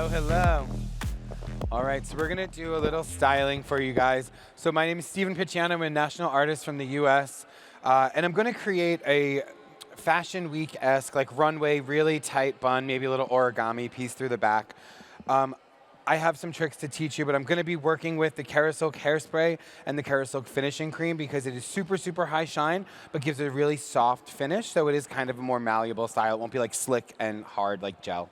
Hello, hello. All right, so we're gonna do a little styling for you guys. So my name is Steven Picciano. I'm a national artist from the US. And I'm gonna create a Fashion Week-esque, like runway, really tight bun, maybe a little origami piece through the back. I have some tricks to teach you, but I'm gonna be working with the KERASILK hairspray and the KERASILK finishing cream because it is super, super high shine, but gives a really soft finish, so it is kind of a more malleable style. It won't be like slick and hard like gel.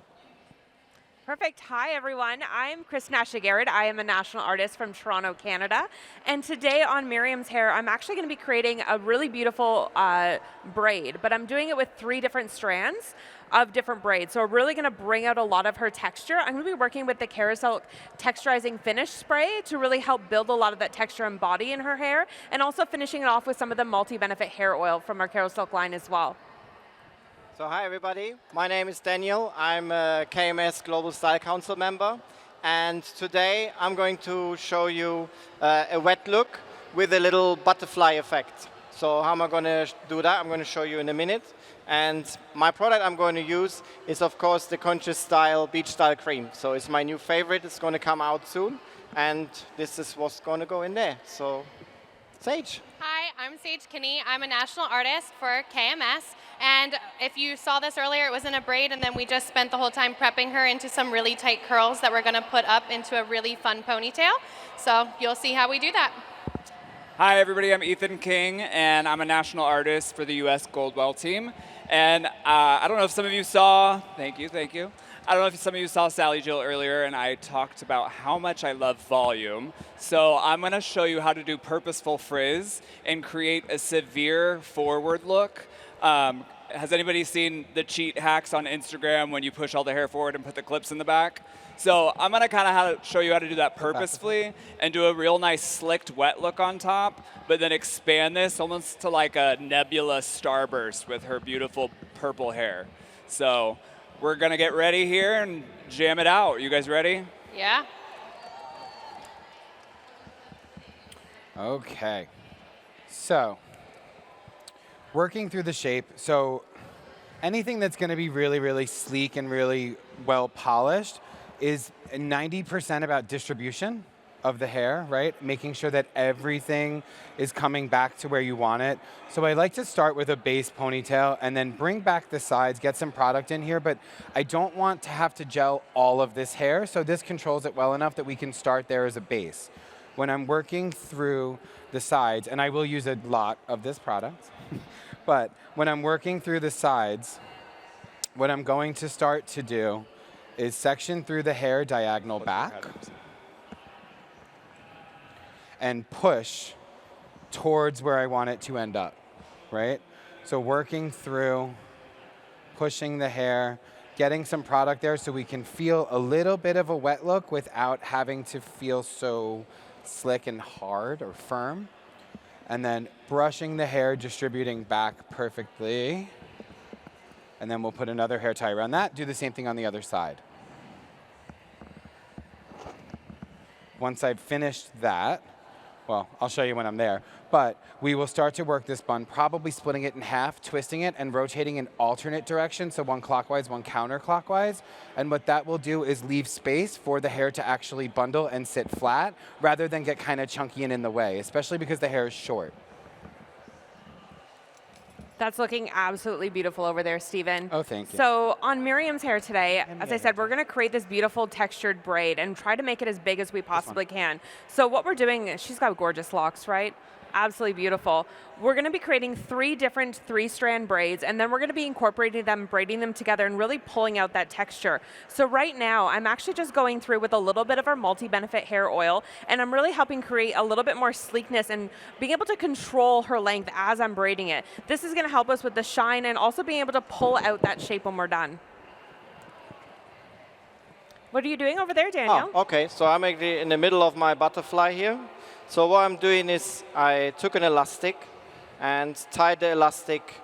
Perfect. Hi, everyone. I'm Chris Nasha-Garrett. I am a national artist from Toronto, Canada. And today on Miriam's hair, I'm actually going to be creating a really beautiful braid, but I'm doing it with 3 different strands of different braids. So we're really going to bring out a lot of her texture. I'm going to be working with the KERASILK texturizing finish spray to really help build a lot of that texture and body in her hair, and also finishing it off with some of the multi-benefit hair oil from our KERASILK line as well. So hi everybody, my name is Daniel. I'm a KMS Global Style Council member, and today I'm going to show you a wet look with a little butterfly effect. So how am I going to do that? I'm going to show you in a minute. And my product I'm going to use is of course the Conscious Style Beach Style Cream. So it's my new favorite, it's going to come out soon, and this is what's going to go in there. So Sage. Hi, I'm Sage Kinney. I'm a national artist for KMS. And if you saw this earlier, it was in a braid, and then we just spent the whole time prepping her into some really tight curls that we're going to put up into a really fun ponytail. So you'll see how we do that. Hi, everybody. I'm Ethan King, and I'm a national artist for the US Goldwell team. And I don't know if some of you saw, thank you. I don't know if some of you saw Sally Jill earlier, and I talked about how much I love volume. So I'm going to show you how to do purposeful frizz and create a severe forward look. Has anybody seen the cheat hacks on Instagram when you push all the hair forward and put the clips in the back? So I'm going to kind of show you how to do that purposefully and do a real nice slicked wet look on top, but then expand this almost to like a nebula starburst with her beautiful purple hair. So we're going to get ready here and jam it out. You guys ready? Yeah. Okay. So, working through the shape. So, anything that's going to be really, really sleek and really well polished is 90% about distribution of the hair, right? Making sure that everything is coming back to where you want it. So I like to start with a base ponytail and then bring back the sides, get some product in here, but I don't want to have to gel all of this hair, so this controls it well enough that we can start there as a base. When I'm working through the sides, and I will use a lot of this product, but when I'm working through the sides, what I'm going to start to do is section through the hair diagonal back and push towards where I want it to end up, right? So working through, pushing the hair, getting some product there so we can feel a little bit of a wet look without having to feel so slick and hard or firm. And then brushing the hair, distributing back perfectly. And then we'll put another hair tie around that. Do the same thing on the other side. Once I've finished that, well, I'll show you when I'm there, but we will start to work this bun, probably splitting it in half, twisting it, and rotating in alternate directions, so one clockwise, one counterclockwise. And what that will do is leave space for the hair to actually bundle and sit flat, rather than get kind of chunky and in the way, especially because the hair is short. That's looking absolutely beautiful over there, Steven. Oh, thank you. So on Miriam's hair today, as I said, we're going to create this beautiful textured braid and try to make it as big as we possibly can. So what we're doing, she's got gorgeous locks, right? Absolutely beautiful. We're going to be creating 3 different 3-strand braids, and then we're going to be incorporating them, braiding them together, and really pulling out that texture. So right now, I'm actually just going through with a little bit of our multi-benefit hair oil, and I'm really helping create a little bit more sleekness and being able to control her length as I'm braiding it. This is going to help us with the shine and also being able to pull out that shape when we're done. What are you doing over there, Daniel? Oh, okay, so I'm actually in the middle of my butterfly here. So what I'm doing is I took an elastic and tied the elastic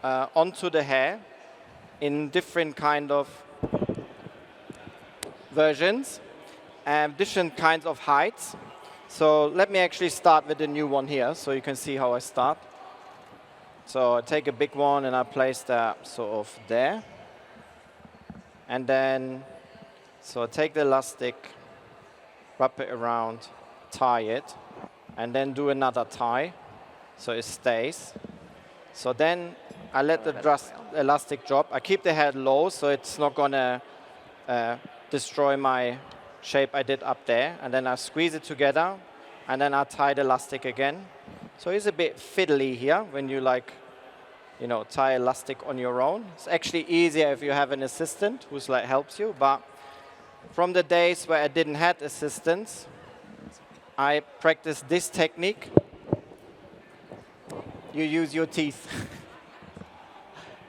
onto the hair in different kind of versions and different kinds of heights. So let me actually start with the new one here so you can see how I start. So I take a big one and I place that sort of there. And then So take the elastic, wrap it around, tie it, and then do another tie so it stays. So then I let the elastic drop. I keep the head low so it's not going to destroy my shape I did up there. And then I squeeze it together, and then I tie the elastic again. So it's a bit fiddly here when you tie elastic on your own. It's actually easier if you have an assistant who's helps you. But from the days where I didn't have assistants, I practiced this technique. You use your teeth.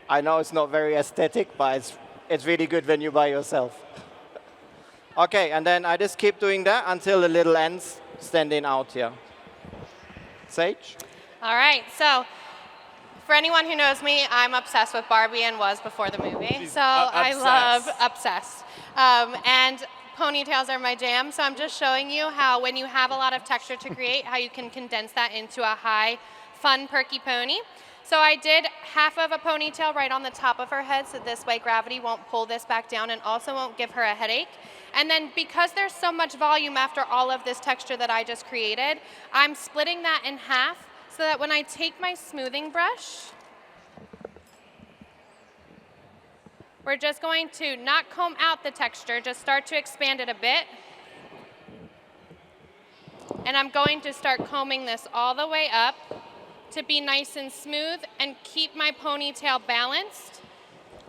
I know it's not very aesthetic, but it's really good when you're by yourself. OK, and then I just keep doing that until the little ends standing out here. Sage? All right, so for anyone who knows me, I'm obsessed with Barbie and was before the movie. She's so I love obsessed. And ponytails are my jam, so I'm just showing you how when you have a lot of texture to create, how you can condense that into a high, fun, perky pony. So I did half of a ponytail right on the top of her head, so this way gravity won't pull this back down and also won't give her a headache. And then because there's so much volume after all of this texture that I just created, I'm splitting that in half so that when I take my smoothing brush, we're just going to not comb out the texture, just start to expand it a bit. And I'm going to start combing this all the way up to be nice and smooth and keep my ponytail balanced.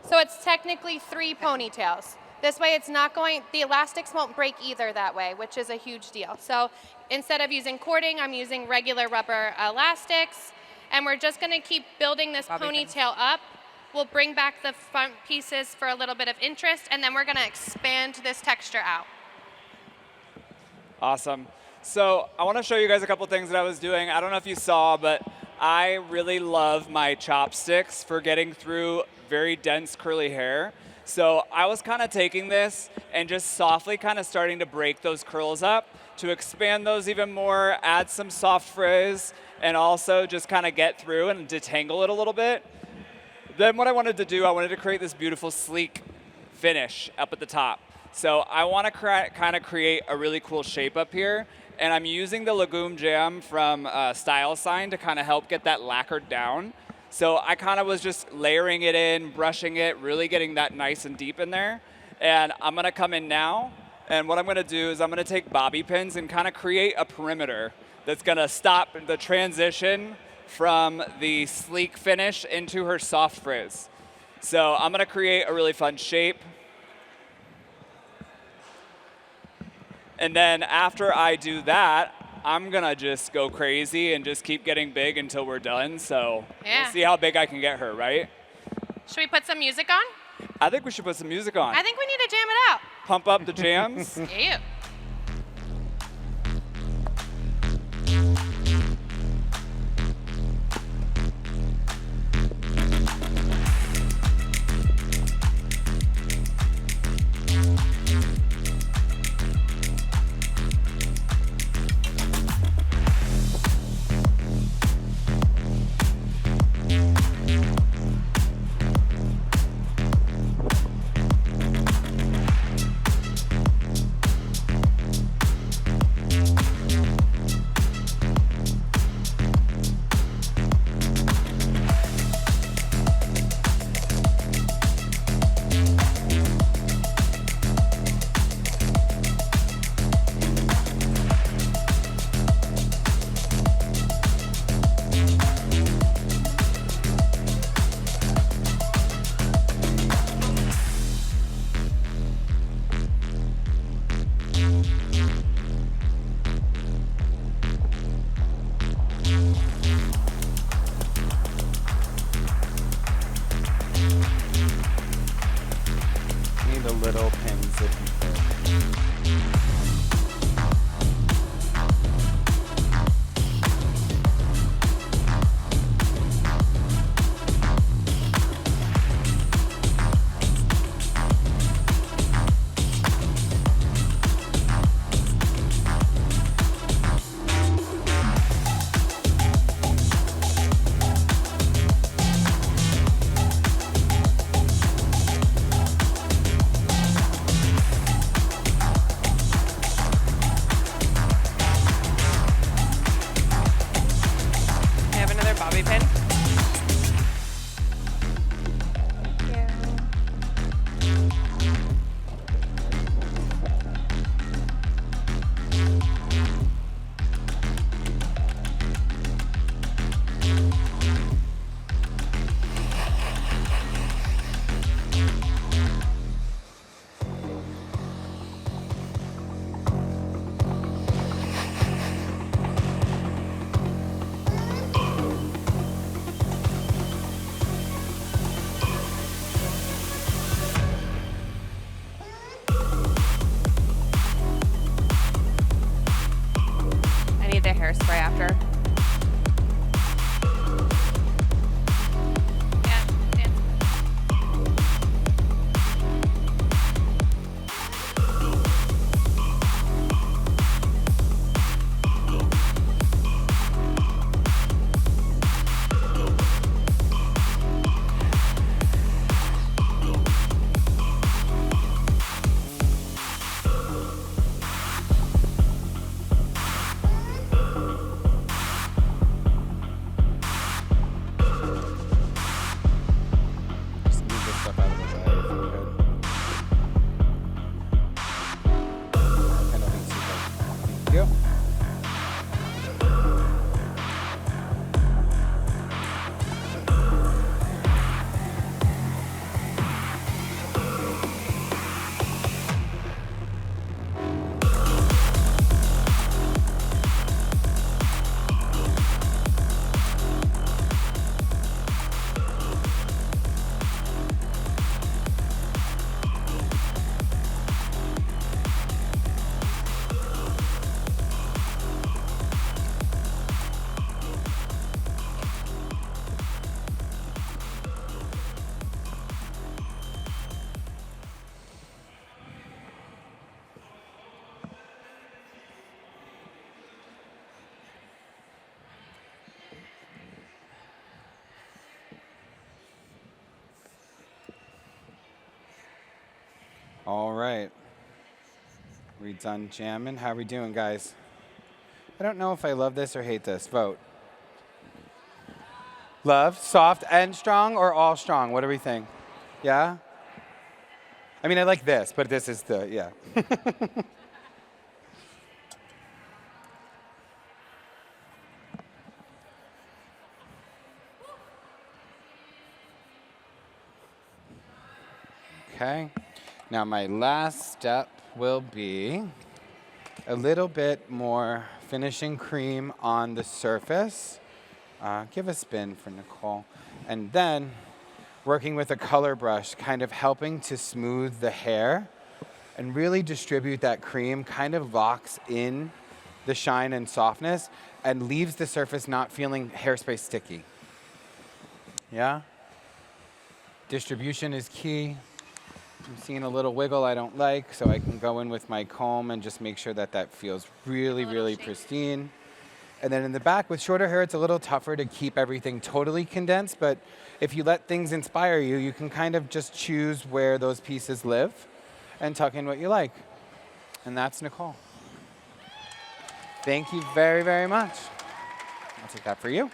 So it's technically 3 ponytails. This way it's not the elastics won't break either that way, which is a huge deal. So instead of using cording, I'm using regular rubber elastics. And we're just gonna keep building this ponytail up. We'll bring back the front pieces for a little bit of interest, and then we're gonna expand this texture out. Awesome. So I want to show you guys a couple things that I was doing. I don't know if you saw, but I really love my chopsticks for getting through very dense curly hair. So I was kind of taking this and just softly kind of starting to break those curls up to expand those even more, add some soft frizz, and also just kind of get through and detangle it a little bit. Then what I wanted to do, I wanted to create this beautiful sleek finish up at the top. So I want to kind of create a really cool shape up here. And I'm using the legume jam from Style Sign to kind of help get that lacquered down. So I kind of was just layering it in, brushing it, really getting that nice and deep in there. And I'm going to come in now. And what I'm going to do is I'm going to take bobby pins and kind of create a perimeter that's going to stop the transition from the sleek finish into her soft frizz. So I'm going to create a really fun shape. And then after I do that, I'm going to just go crazy and just keep getting big until we're done. So yeah. We'll see how big I can get her, right? Should we put some music on? I think we should put some music on. I think we need to jam it out. Pump up the jams. Yeah. The little pins if you could. spray after. All right. We done jamming? How we doing, guys? I don't know if I love this or hate this. Vote. Love, soft and strong, or all strong? What do we think? Yeah? I mean, I like this, but this is the, yeah. Okay. Now my last step will be a little bit more finishing cream on the surface. Give a spin for Nicole. And then working with a color brush, kind of helping to smooth the hair and really distribute that cream, kind of locks in the shine and softness and leaves the surface not feeling hairspray sticky. Yeah? Distribution is key. I'm seeing a little wiggle I don't like, so I can go in with my comb and just make sure that that feels really, really pristine. And then in the back, with shorter hair, it's a little tougher to keep everything totally condensed, but if you let things inspire you, you can kind of just choose where those pieces live and tuck in what you like. And that's Nicole. Thank you very, very much. I'll take that for you.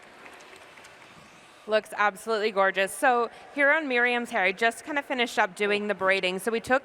Looks absolutely gorgeous. So here on Miriam's hair, I just kind of finished up doing the braiding. So we took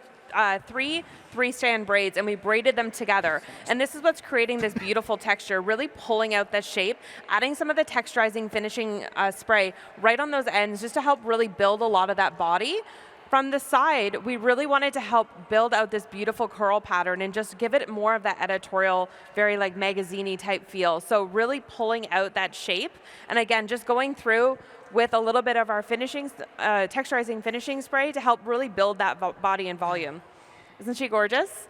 three-strand braids and we braided them together. And this is what's creating this beautiful texture, really pulling out the shape, adding some of the texturizing finishing spray right on those ends just to help really build a lot of that body. From the side, we really wanted to help build out this beautiful curl pattern and just give it more of that editorial, very like magazine-y type feel. So really pulling out that shape. And again, just going through with a little bit of our finishing, texturizing finishing spray to help really build that body and volume. Isn't she gorgeous?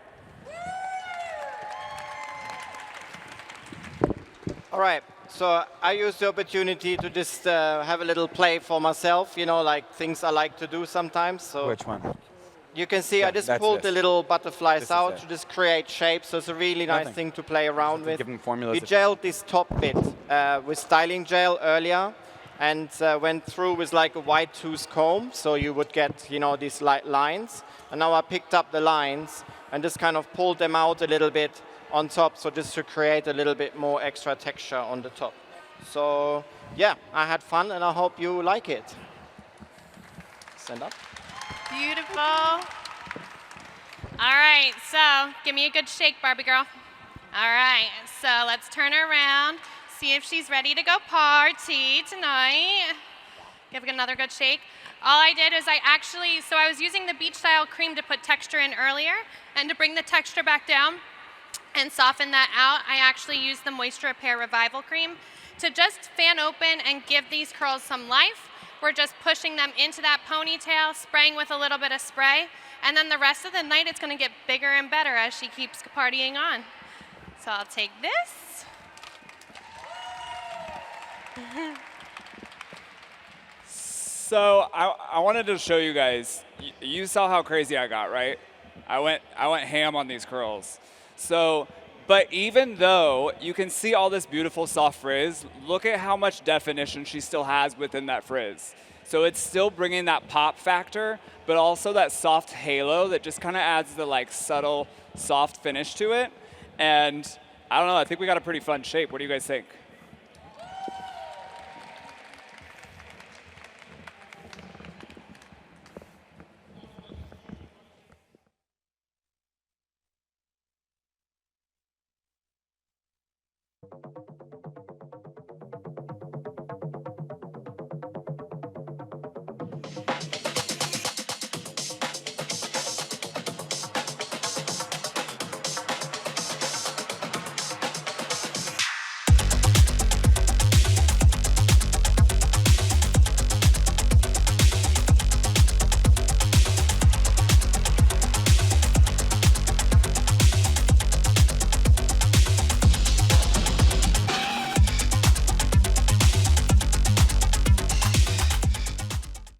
All right. So I used the opportunity to just have a little play for myself, you know, like things I like to do sometimes. So which one? You can see I just pulled the little butterflies out to just create shapes. So it's a really nice thing to play around with. We gelled this top bit with styling gel earlier and went through with like a white tooth comb. So you would get, you know, these light lines. And now I picked up the lines and just kind of pulled them out a little bit on top, so just to create a little bit more extra texture on the top. So yeah, I had fun and I hope you like it. Stand up. Beautiful. All right, so give me a good shake, Barbie girl. All right, so let's turn her around, see if she's ready to go party tonight. Give it another good shake. All I did is I was using the beach style cream to put texture in earlier, and to bring the texture back down and soften that out, I actually used the Moisture Repair Revival Cream to just fan open and give these curls some life. We're just pushing them into that ponytail, spraying with a little bit of spray, and then the rest of the night it's gonna get bigger and better as she keeps partying on. So I'll take this. So I wanted to show you guys. You saw how crazy I got, right? I went ham on these curls. So, but even though you can see all this beautiful soft frizz, look at how much definition she still has within that frizz. So it's still bringing that pop factor, but also that soft halo that just kind of adds the like subtle soft finish to it. And I don't know, I think we got a pretty fun shape. What do you guys think?